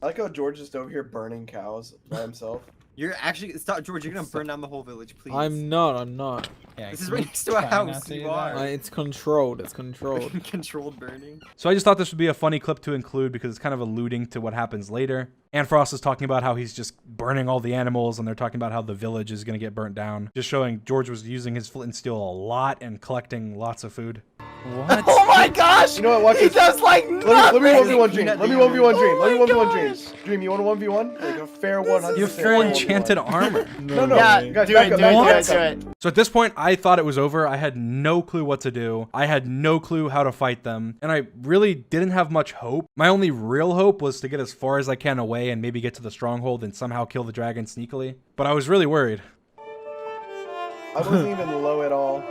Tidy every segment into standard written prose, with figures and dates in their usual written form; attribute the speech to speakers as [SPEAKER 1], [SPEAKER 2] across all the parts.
[SPEAKER 1] I like how George is over here burning cows by himself.
[SPEAKER 2] You're actually stop, George. You're gonna burn down the whole village, please.
[SPEAKER 3] I'm not.
[SPEAKER 4] Yeah,
[SPEAKER 2] This is
[SPEAKER 4] can
[SPEAKER 2] right
[SPEAKER 4] you
[SPEAKER 2] next to a
[SPEAKER 4] try
[SPEAKER 2] house.
[SPEAKER 4] not to
[SPEAKER 2] You
[SPEAKER 4] do that?
[SPEAKER 2] are.
[SPEAKER 3] It's controlled. It's controlled.
[SPEAKER 2] Controlled burning.
[SPEAKER 5] So I just thought this would be a funny clip to include because it's kind of alluding to what happens later. And Frost is talking about how he's just burning all the animals, and they're talking about how the village is going to get burnt down. Just showing George was using his flint and steel a lot and collecting lots of food.
[SPEAKER 4] What?
[SPEAKER 2] Oh my gosh!
[SPEAKER 1] You know what? Watch
[SPEAKER 2] He
[SPEAKER 1] this.
[SPEAKER 2] does like
[SPEAKER 1] Let
[SPEAKER 2] nothing.
[SPEAKER 1] me 1v1 Dream. Let me 1v1 Dream.
[SPEAKER 2] Oh
[SPEAKER 1] Let me
[SPEAKER 2] my
[SPEAKER 1] 1v1
[SPEAKER 2] gosh.
[SPEAKER 1] Dream. Dream, you want a 1v1? Like a fair 100%.
[SPEAKER 5] You have full enchanted armor.
[SPEAKER 1] No, no.
[SPEAKER 2] Yeah,
[SPEAKER 1] Guys,
[SPEAKER 2] do
[SPEAKER 1] back
[SPEAKER 2] it,
[SPEAKER 1] up,
[SPEAKER 2] do it,
[SPEAKER 1] back
[SPEAKER 2] do
[SPEAKER 1] up.
[SPEAKER 2] it, do it.
[SPEAKER 5] So at this point, I thought it was over. I had no clue what to do. I had no clue how to fight them. And I really didn't have much hope. My only real hope was to get as far as I can away and maybe get to the stronghold and somehow kill the dragon sneakily. But I was really worried.
[SPEAKER 1] I wasn't even low at all.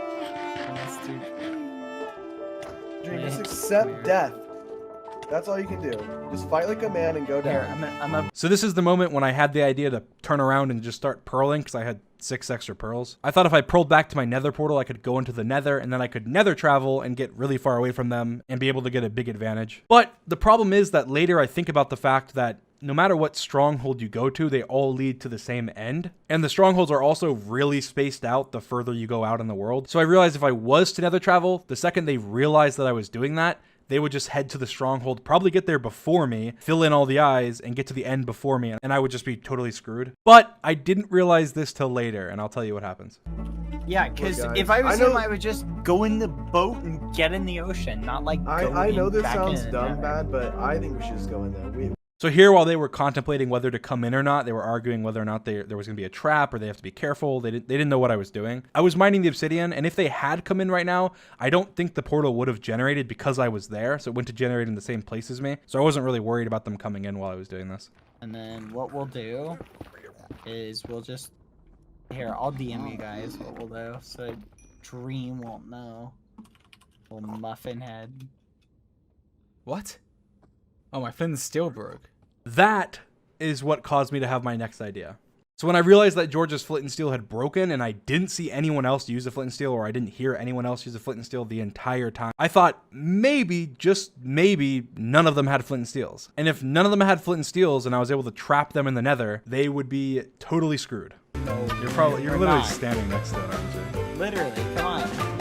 [SPEAKER 4] Let's do-
[SPEAKER 1] Dream, just accept death. That's all you can do. Just fight like a man and go
[SPEAKER 4] Here,
[SPEAKER 1] down.
[SPEAKER 4] I'm a
[SPEAKER 5] So this is the moment when I had the idea to turn around and just start pearling because I had 6 extra pearls. I thought if I pearled back to my nether portal, I could go into the nether and then I could nether travel and get really far away from them and be able to get a big advantage. But the problem is that later I think about the fact that no matter what stronghold you go to, they all lead to the same end. And the strongholds are also really spaced out the further you go out in the world. So I realized if I was to nether travel, the second they realized that I was doing that, they would just head to the stronghold, probably get there before me, fill in all the eyes, and get to the end before me, and I would just be totally screwed. But I didn't realize this till later, and I'll tell you what happens.
[SPEAKER 4] yeah, because
[SPEAKER 1] Look,
[SPEAKER 4] if
[SPEAKER 1] guys,
[SPEAKER 4] I was
[SPEAKER 1] I know-
[SPEAKER 4] him, I would just go in the boat and get in the ocean, not like.
[SPEAKER 1] I know this
[SPEAKER 4] back
[SPEAKER 1] sounds
[SPEAKER 4] in the
[SPEAKER 1] dumb
[SPEAKER 4] nether.
[SPEAKER 1] bad, but I think we should just go in there.
[SPEAKER 5] So here, while they were contemplating whether to come in or not, they were arguing whether or not there was going to be a trap or they have to be careful. They didn't know what I was doing. I was mining the obsidian, and if they had come in right now, I don't think the portal would have generated because I was there. So it went to generate in the same place as me. So I wasn't really worried about them coming in while I was doing this.
[SPEAKER 4] And then what we'll do is we'll just here. I'll DM you guys what we'll do, so Dream won't know. Little muffin head.
[SPEAKER 3] What? Oh, my fin still broke.
[SPEAKER 5] That is what caused me to have my next idea. So when I realized that George's flint and steel had broken and I didn't see anyone else use a flint and steel, or I didn't hear anyone else use a flint and steel the entire time, I thought maybe, just maybe, none of them had flint and steels. And if none of them had flint and steels and I was able to trap them in the nether, they would be totally screwed.
[SPEAKER 4] No,
[SPEAKER 5] You're
[SPEAKER 4] we're
[SPEAKER 5] literally
[SPEAKER 4] not.
[SPEAKER 5] standing next to it, aren't you?
[SPEAKER 4] Literally, come on.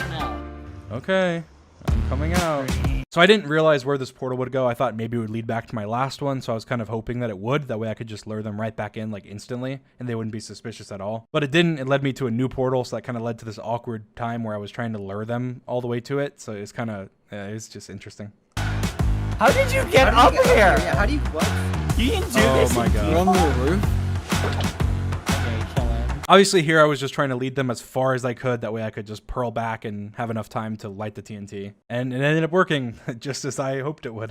[SPEAKER 4] No.
[SPEAKER 5] Okay, I'm coming out. So I didn't realize where this portal would go. I thought maybe it would lead back to my last one, so I was kind of hoping that it would. That way I could just lure them right back in like instantly, and they wouldn't be suspicious at all. But it didn't. It led me to a new portal, so that kind of led to this awkward time where I was trying to lure them all the way to it. So it's kind of, it was just interesting.
[SPEAKER 4] How did you get up here?
[SPEAKER 2] Yeah, how do you what?
[SPEAKER 4] You didn't do
[SPEAKER 5] Oh
[SPEAKER 4] this.
[SPEAKER 5] my
[SPEAKER 3] You
[SPEAKER 5] god.
[SPEAKER 3] on the roof?
[SPEAKER 4] Okay, kill him.
[SPEAKER 5] Obviously here I was just trying to lead them as far as I could. That way I could just pearl back and have enough time to light the TNT. And it ended up working just as I hoped it would.